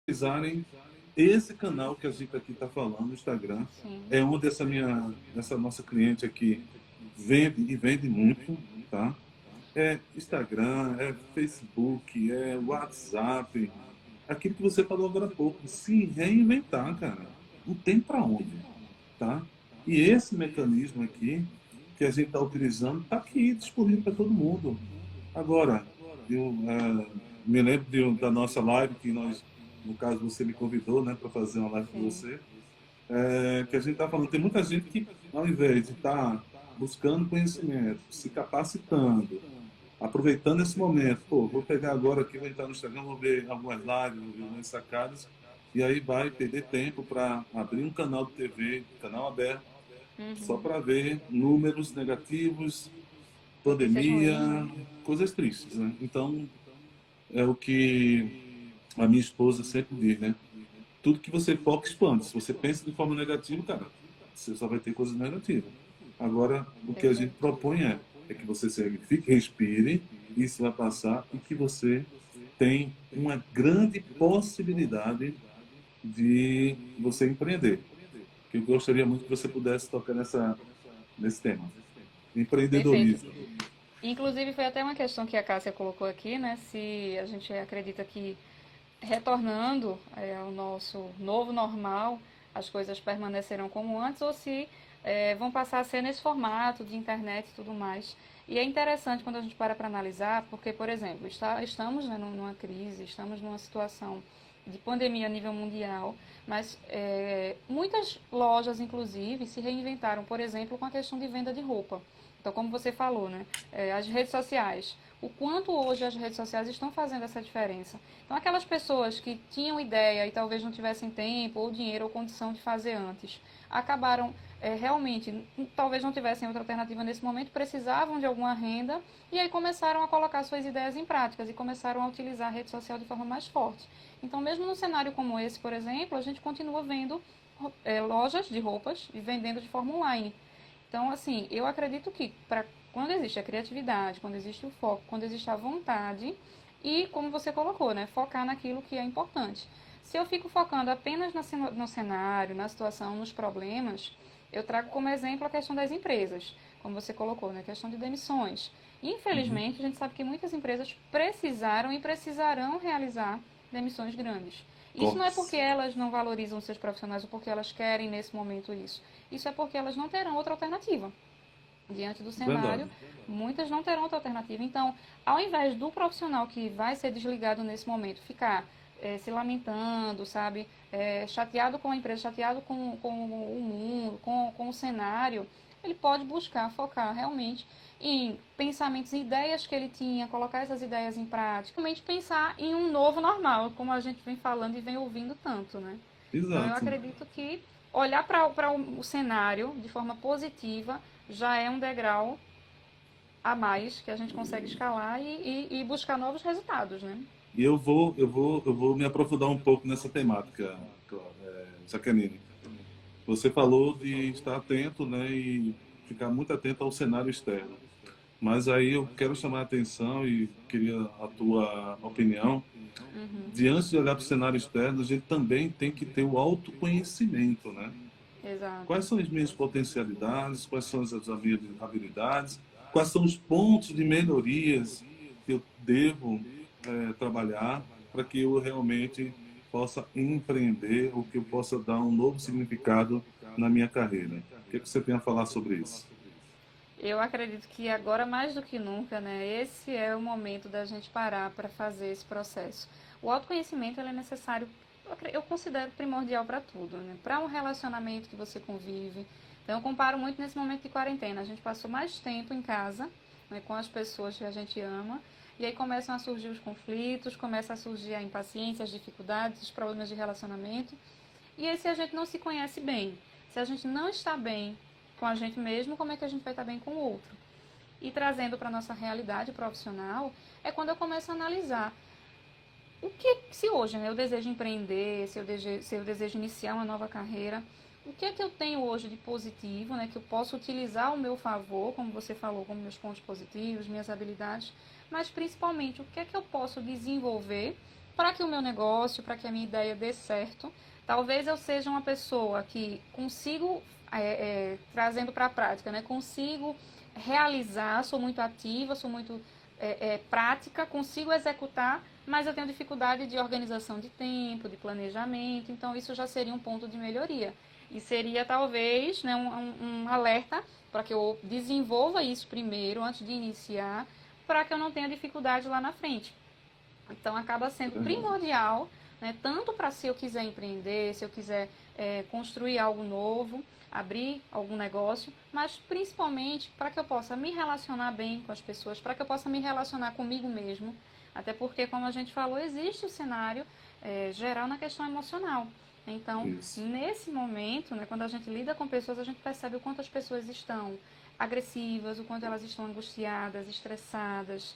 utilizarem esse canal que a gente aqui está falando, o Instagram, Sim. é onde essa nossa cliente aqui vende e vende muito, tá? É Instagram, é Facebook, é WhatsApp, aquilo que você falou agora há pouco, se reinventar, cara. Não tem para onde, tá? E esse mecanismo aqui que a gente está utilizando está aqui disponível para todo mundo. Agora, eu me lembro da nossa live que nós, no caso, você me convidou, né, para fazer uma live com Sim. você, que a gente está falando. Tem muita gente que, ao invés de estar buscando conhecimento, se capacitando, aproveitando esse momento, pô, vou pegar agora aqui, vou entrar no Instagram, vou ver algumas lives, vou ver algumas sacadas, e aí vai perder tempo para abrir um canal de TV, canal aberto, só Uhum. para ver números negativos, Notícias pandemia, ruins, né? coisas tristes, né? Então, é o que a minha esposa sempre diz, né? Tudo que você foca expande. Se você pensa de forma negativa, cara, você só vai ter coisas negativas. Agora, o que a gente Perfeito. propõe é que você se fique, respire, isso vai passar e que você tem uma grande possibilidade de você empreender. Que eu gostaria muito que você pudesse tocar nesse tema. Perfeito. Empreendedorismo. Inclusive, foi até uma questão que a Cássia colocou aqui, né? Se a gente acredita que retornando ao nosso novo normal, as coisas permanecerão como antes ou se vão passar a ser nesse formato de internet e tudo mais. E é interessante quando a gente para analisar, porque, por exemplo, estamos, né, numa crise, estamos numa situação de pandemia a nível mundial, mas muitas lojas, inclusive, se reinventaram, por exemplo, com a questão de venda de roupa. Então, como você falou, né, as redes sociais, o quanto hoje as redes sociais estão fazendo essa diferença. Então, aquelas pessoas que tinham ideia e talvez não tivessem tempo, ou dinheiro, ou condição de fazer antes, acabaram realmente, talvez não tivessem outra alternativa nesse momento, precisavam de alguma renda, e aí começaram a colocar suas ideias em práticas e começaram a utilizar a rede social de forma mais forte. Então, mesmo num cenário como esse, por exemplo, a gente continua vendo lojas de roupas e vendendo de forma online. Então, assim, eu acredito que quando existe a criatividade, quando existe o foco, quando existe a vontade e, como você colocou, né, focar naquilo que é importante. Se eu fico focando apenas no cenário, na situação, nos problemas, eu trago como exemplo a questão das empresas, como você colocou, né, a questão de demissões. Uhum. Infelizmente, a gente sabe que muitas empresas precisaram e precisarão realizar demissões grandes. Isso não é porque Cortes. elas não valorizam seus profissionais ou porque elas querem nesse momento isso. Isso é porque elas não terão outra alternativa. Diante do cenário, Verdade. muitas não terão outra alternativa. Então, ao invés do profissional que vai ser desligado nesse momento ficar se lamentando, sabe, chateado com a empresa, chateado com o mundo, com o cenário, ele pode buscar focar realmente em pensamentos e ideias que ele tinha, colocar essas ideias em prática, realmente pensar em um novo normal, como a gente vem falando e vem ouvindo tanto, né? Então eu Exato. acredito que olhar para o cenário de forma positiva já é um degrau a mais que a gente consegue escalar e buscar novos resultados, né? E eu vou me aprofundar um pouco nessa temática, Jaqueline. Você falou de estar atento, né, e ficar muito atento ao cenário externo. Mas aí eu quero chamar a atenção e queria a tua opinião. Diante de olhar para o cenário externo, a gente também tem que ter o autoconhecimento, né? Exato. Quais são as minhas potencialidades? Quais são as minhas habilidades? Quais são os pontos de melhorias que eu devo trabalhar para que eu realmente possa empreender ou que eu possa dar um novo significado na minha carreira? O que você tem a falar sobre isso? Eu acredito que agora mais do que nunca, né, esse é o momento da gente parar para fazer esse processo. O autoconhecimento ele é necessário, eu considero primordial para tudo, né? Para um relacionamento que você convive. Então eu comparo muito nesse momento de quarentena. A gente passou mais tempo em casa, né, com as pessoas que a gente ama, e aí começam a surgir os conflitos, começa a surgir a impaciência, as dificuldades, os problemas de relacionamento. E aí, se a gente não se conhece bem, se a gente não está bem com a gente mesmo, como é que a gente vai estar bem com o outro? E trazendo para a nossa realidade profissional, é quando eu começo a analisar o que, se hoje né, eu desejo empreender, se eu desejo iniciar uma nova carreira, o que é que eu tenho hoje de positivo, né, que eu posso utilizar ao meu favor, como você falou, como meus pontos positivos, minhas habilidades, mas principalmente o que é que eu posso desenvolver para que o meu negócio, para que a minha ideia dê certo. Talvez eu seja uma pessoa que consigo, trazendo para a prática, né? Consigo realizar, sou muito ativa, sou muito prática, consigo executar, mas eu tenho dificuldade de organização de tempo, de planejamento, então isso já seria um ponto de melhoria. E seria talvez, né, um alerta para que eu desenvolva isso primeiro, antes de iniciar, para que eu não tenha dificuldade lá na frente. Então acaba É sendo verdade. primordial, né, tanto para se eu quiser empreender, se eu quiser construir algo novo, abrir algum negócio, mas principalmente para que eu possa me relacionar bem com as pessoas, para que eu possa me relacionar comigo mesmo. Até porque, como a gente falou, existe o cenário geral na questão emocional. Então, Isso. nesse momento, né, quando a gente lida com pessoas, a gente percebe o quanto as pessoas estão agressivas, o quanto elas estão angustiadas, estressadas,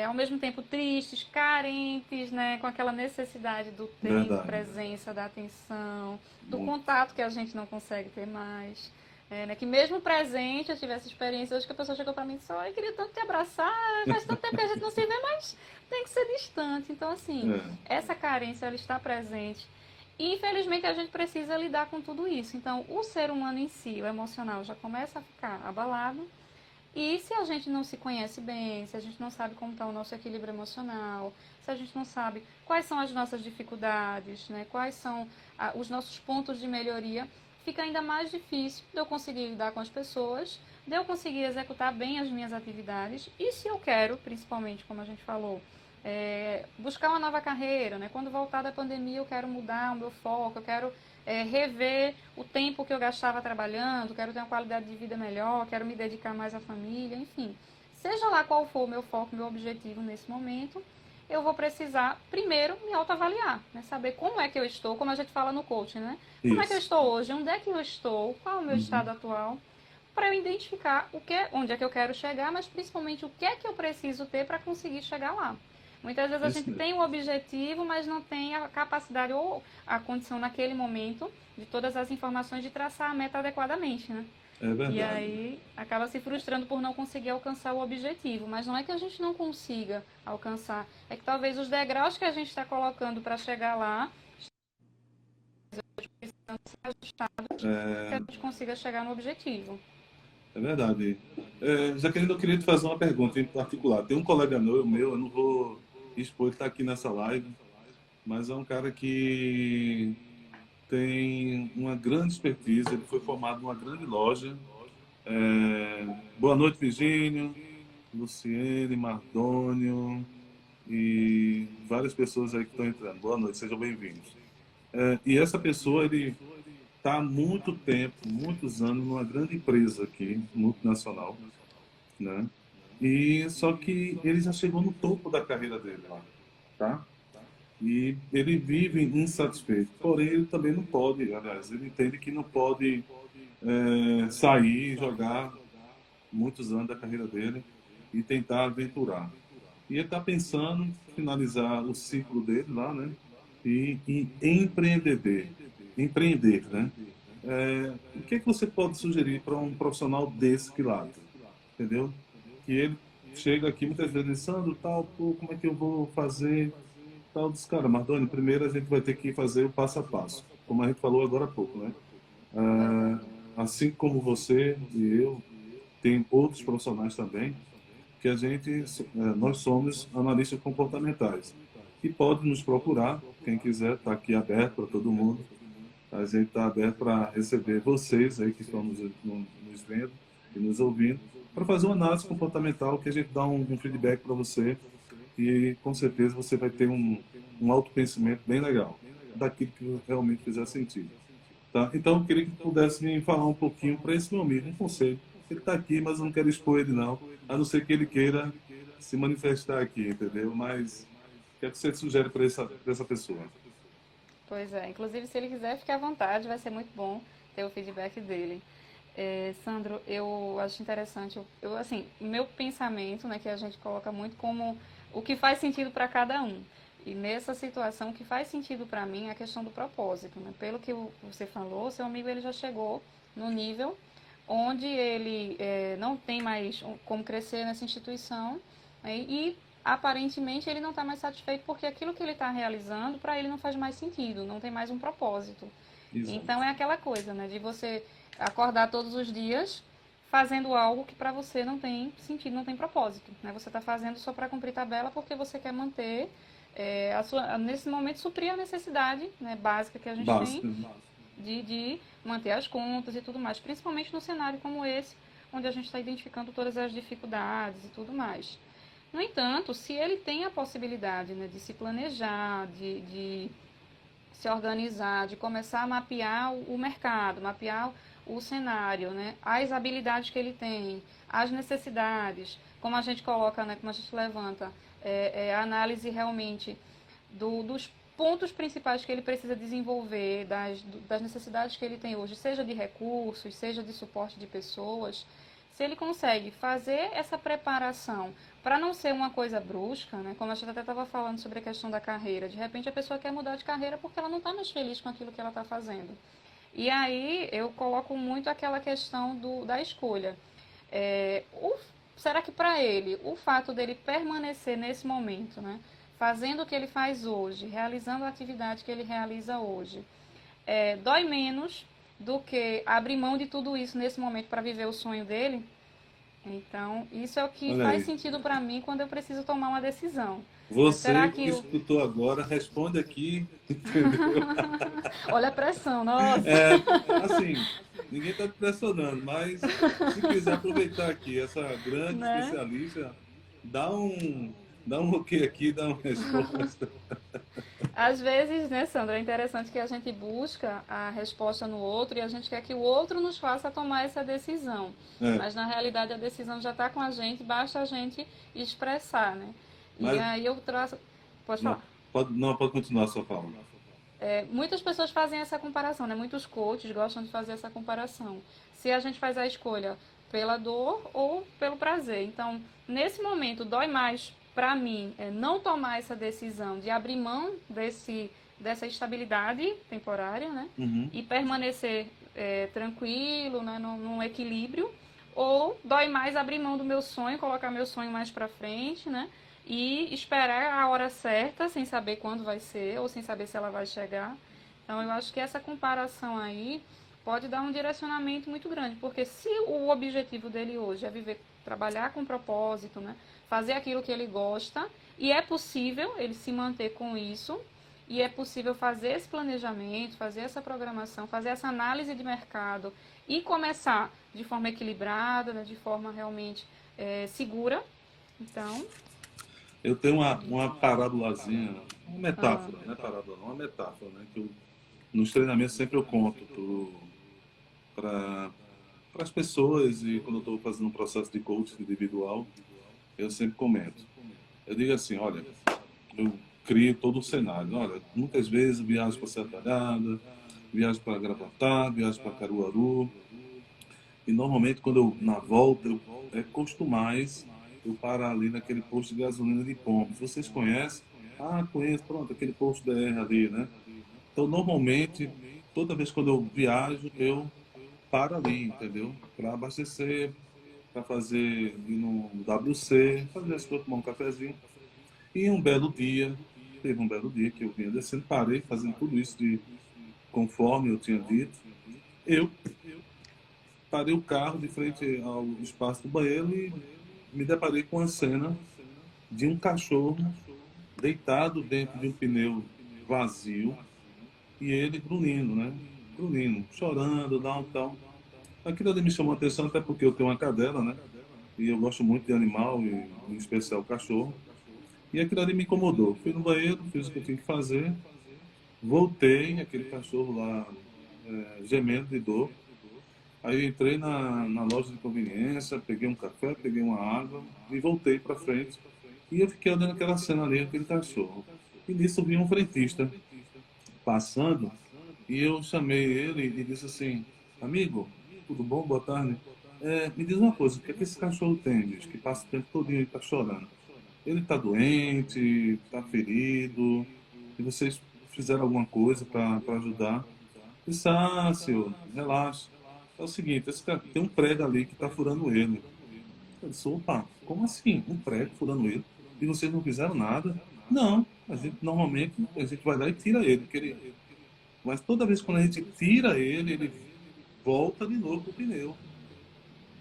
ao mesmo tempo tristes, carentes, né, com aquela necessidade do tempo, Verdade. presença, da atenção, do Muito. contato que a gente não consegue ter mais. Né, que mesmo presente, eu tive essa experiência hoje que a pessoa chegou para mim e disse, eu queria tanto te abraçar, faz tanto tempo que a gente não se vê, mas tem que ser distante. Então, assim, É, essa carência, ela está presente. E, infelizmente, a gente precisa lidar com tudo isso. Então, o ser humano em si, o emocional, já começa a ficar abalado, e se a gente não se conhece bem, se a gente não sabe como está o nosso equilíbrio emocional, se a gente não sabe quais são as nossas dificuldades, né, quais são os nossos pontos de melhoria, fica ainda mais difícil de eu conseguir lidar com as pessoas, de eu conseguir executar bem as minhas atividades. E se eu quero, principalmente, como a gente falou, buscar uma nova carreira, né? Quando voltar da pandemia eu quero mudar o meu foco, eu quero rever o tempo que eu gastava trabalhando, quero ter uma qualidade de vida melhor, quero me dedicar mais à família, enfim. Seja lá qual for o meu foco, meu objetivo nesse momento, eu vou precisar primeiro me autoavaliar, né? Saber como é que eu estou, como a gente fala no coaching, né? Como é que eu isso. estou hoje, onde é que eu estou, qual é o meu Uhum. estado atual, para eu identificar onde é que eu quero chegar, mas principalmente o que é que eu preciso ter para conseguir chegar lá. Muitas vezes a Isso gente mesmo. tem o objetivo, mas não tem a capacidade ou a condição naquele momento de todas as informações de traçar a meta adequadamente, né? É E verdade. aí acaba se frustrando por não conseguir alcançar o objetivo. Mas não é que a gente não consiga alcançar, é que talvez os degraus que a gente está colocando para chegar lá precisam ser ajustados para que a É, gente consiga chegar no objetivo. é verdade. Jaqueline, eu queria te fazer uma pergunta em particular. Tem um colega meu, eu não vou expor, ele está aqui nessa live, mas é um cara que tem uma grande expertise, ele foi formado numa grande loja. Boa noite, Virgínio, Luciene, Mardônio e várias pessoas aí que estão entrando. Boa noite, sejam bem-vindos. E essa pessoa, ele está há muito tempo, muitos anos, numa grande empresa aqui, multinacional, né? E só que ele já chegou no topo da carreira dele lá, tá? E ele vive insatisfeito. Porém, ele também não pode, aliás, ele entende que não pode sair, jogar muitos anos da carreira dele e tentar aventurar. E ele está pensando em finalizar o ciclo dele lá, né? E empreender, né? O que é que você pode sugerir para um profissional desse quilate? Entendeu? Que ele chega aqui muitas vezes, Sandro, tal, pô, como é que eu vou fazer? Tal, dos cara, Mardoni, primeiro a gente vai ter que fazer o passo a passo, como a gente falou agora há pouco, né? Verdade. Assim como você e eu, tem outros profissionais também, que nós somos analistas comportamentais. E pode nos procurar, quem quiser, está aqui aberto para todo mundo. A gente está aberto para receber vocês aí que estão nos vendo e nos ouvindo, para fazer uma análise comportamental que a gente dá um feedback para você e com certeza você vai ter um autoconhecimento bem legal daquilo que realmente fizer sentido. Tá? Então, eu queria que pudesse me falar um pouquinho para esse meu amigo, um conselho. Ele está aqui, mas eu não quero expor ele, não, a não ser que ele queira se manifestar aqui, entendeu? Mas o que é que você sugere para essa pessoa? Pois é, inclusive se ele quiser, fique à vontade, vai ser muito bom ter o feedback dele. Sandro, eu acho interessante, assim, o meu pensamento, né, que a gente coloca muito como o que faz sentido para cada um. E nessa situação, o que faz sentido para mim é a questão do propósito, né? Pelo que você falou, seu amigo ele já chegou no nível onde ele não tem mais como crescer nessa instituição, né, e aparentemente ele não está mais satisfeito porque aquilo que ele está realizando, para ele não faz mais sentido, não tem mais um propósito. Então Exato. é aquela coisa, né, de você acordar todos os dias fazendo algo que para você não tem sentido, não tem propósito, né? Você está fazendo só para cumprir tabela porque você quer manter nesse momento suprir a necessidade, né, básica que a gente tem Básico. de manter as contas e tudo mais, principalmente num cenário como esse, onde a gente está identificando todas as dificuldades e tudo mais. No entanto, se ele tem a possibilidade, né, de se planejar, de se organizar, de começar a mapear o mercado, mapear o cenário, né, as habilidades que ele tem, as necessidades, como a gente coloca, né, como a gente levanta, a análise realmente dos pontos principais que ele precisa desenvolver, das necessidades que ele tem hoje, seja de recursos, seja de suporte de pessoas, se ele consegue fazer essa preparação para não ser uma coisa brusca, né? Como a gente até estava falando sobre a questão da carreira, de repente a pessoa quer mudar de carreira porque ela não está mais feliz com aquilo que ela está fazendo. E aí eu coloco muito aquela questão da escolha. É, será que para ele, o fato dele permanecer nesse momento, né, fazendo o que ele faz hoje, realizando a atividade que ele realiza hoje, dói menos do que abrir mão de tudo isso nesse momento para viver o sonho dele? Então, isso é o que Olha faz aí. sentido para mim quando eu preciso tomar uma decisão. Será Você que que. escutou agora, responde aqui, entendeu? Olha a pressão, nossa! É, assim, ninguém está te pressionando, mas se quiser aproveitar aqui essa grande Né? especialista, dá um, dá um ok aqui, dá uma resposta. Às vezes, né, Sandra, é interessante que a gente busca a resposta no outro e a gente quer que o outro nos faça tomar essa decisão. É, Mas na realidade a decisão já está com a gente, basta a gente expressar, né? E mas aí eu traço. Pode falar. não, pode continuar a sua fala. Muitas pessoas fazem essa comparação, né? Muitos coaches gostam de fazer essa comparação. Se a gente faz a escolha pela dor ou pelo prazer. Então, nesse momento, dói mais para mim não tomar essa decisão de abrir mão dessa estabilidade temporária, né? Uhum. E permanecer tranquilo, né? Num equilíbrio. Ou dói mais abrir mão do meu sonho, colocar meu sonho mais para frente, né? E esperar a hora certa, sem saber quando vai ser, ou sem saber se ela vai chegar. Então, eu acho que essa comparação aí pode dar um direcionamento muito grande, porque se o objetivo dele hoje é viver, trabalhar com propósito, né, fazer aquilo que ele gosta, e é possível ele se manter com isso, e é possível fazer esse planejamento, fazer essa programação, fazer essa análise de mercado e começar de forma equilibrada, né, de forma realmente segura. Então, Eu tenho uma parábolazinha, uma ah, metáfora, não é parábola, não, uma metáfora, né? Que nos treinamentos sempre eu conto para as pessoas e quando eu estou fazendo um processo de coaching individual, eu sempre comento. Eu digo assim, olha, eu crio todo o cenário. Olha, muitas vezes viajo para Serra Talhada, viajo para Gravatá, viajo para Caruaru, e normalmente quando eu, na volta, custo mais eu parar ali naquele posto de gasolina de Pombos. Vocês conhecem? Ah, conheço, pronto, aquele posto da R ali, né? Então, normalmente, toda vez quando eu viajo, eu paro ali, entendeu? Para abastecer, para fazer ir no WC, fazer as coisas, tomar um cafezinho. E um belo dia, teve um belo dia que eu vinha descendo, parei fazendo tudo isso de conforme eu tinha dito. Eu parei o carro de frente ao espaço do banheiro e me deparei com a cena de um cachorro deitado dentro de um pneu vazio e ele grunhindo, né? Grunhindo, chorando, tal. Aquilo ali me chamou a atenção até porque eu tenho uma cadela, né? E eu gosto muito de animal, e em especial cachorro. E aquilo ali me incomodou. Fui no banheiro, fiz o que eu tinha que fazer, voltei, aquele cachorro lá gemendo de dor. Aí eu entrei na loja de conveniência, peguei um café, peguei uma água e voltei para frente. E eu fiquei olhando aquela cena ali, aquele cachorro. E nisso eu vi um frentista passando e eu chamei ele e disse assim, amigo, tudo bom? Boa tarde. Me diz uma coisa, o que é que esse cachorro tem, bicho, que passa o tempo todo e está chorando? Ele está doente, está ferido, e vocês fizeram alguma coisa para ajudar? Eu disse, ah, senhor, relaxa. É o seguinte, esse cara tem um prego ali que está furando ele. Eu disse, opa, como assim? Um prego furando ele? e vocês não fizeram nada. Não, normalmente a gente vai lá e tira ele, mas toda vez quando a gente tira ele, ele volta de novo pro pneu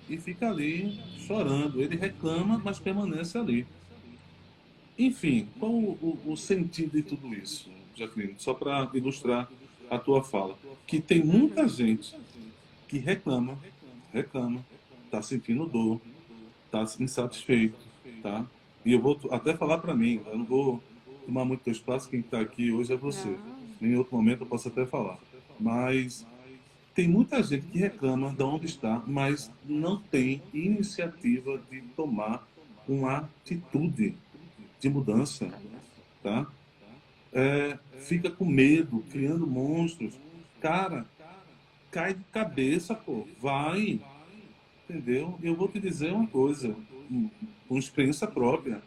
e fica ali chorando. Ele reclama, mas permanece ali. Enfim, qual o sentido de tudo isso, Jacqueline? Só para ilustrar a tua fala. Que tem muita Uhum. gente que reclama, está sentindo dor, está insatisfeito, tá? E eu vou até falar para mim, eu não vou tomar muito teu espaço, quem está aqui hoje é você. Não. Em outro momento eu posso até falar. Mas tem muita gente que reclama de onde está, mas não tem iniciativa de tomar uma atitude de mudança, tá? Fica com medo, criando monstros. Cara, cai de cabeça, pô. Vai, entendeu? Eu vou te dizer uma coisa, com experiência própria.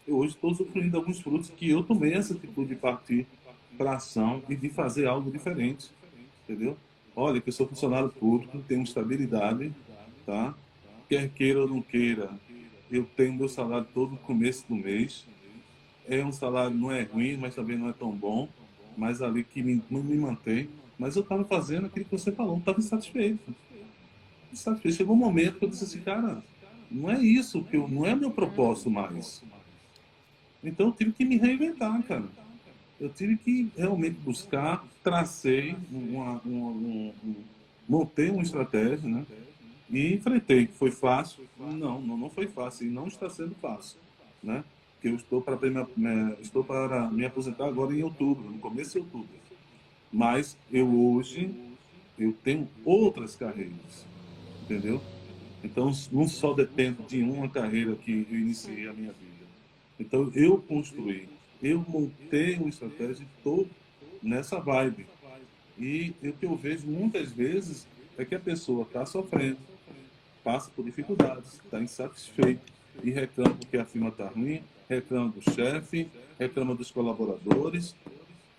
Eu hoje estou usufruindo de alguns frutos que eu tomei essa atitude de partir para ação e de fazer algo diferente, entendeu? Olha, que eu sou funcionário público, tenho estabilidade, tá? Quer queira ou não queira, eu tenho meu salário todo no começo do mês. É um salário, não é ruim, mas também não é tão bom, mas ali que me mantém. Mas eu estava fazendo aquilo que você falou, não estava insatisfeito. Insatisfeito. Chegou um momento que eu disse assim, cara, não é isso, não é meu propósito mais. Então eu tive que me reinventar, cara. Eu tive que realmente buscar, tracei, montei uma estratégia, né? E enfrentei. Foi fácil? Não, não foi fácil. E não está sendo fácil, né? Porque eu estou para me aposentar agora em outubro, no começo de outubro. Mas eu tenho outras carreiras, entendeu? Então, não só dependo de uma carreira que eu iniciei a minha vida. Então, eu construí, eu montei uma estratégia e estou nessa vibe. E o que eu vejo muitas vezes é que a pessoa está sofrendo, passa por dificuldades, está insatisfeito e reclama porque a firma está ruim, reclama do chefe, reclama dos colaboradores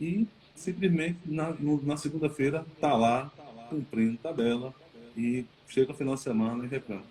e simplesmente na segunda-feira está lá cumprindo tabela e chega no final de semana e reclama.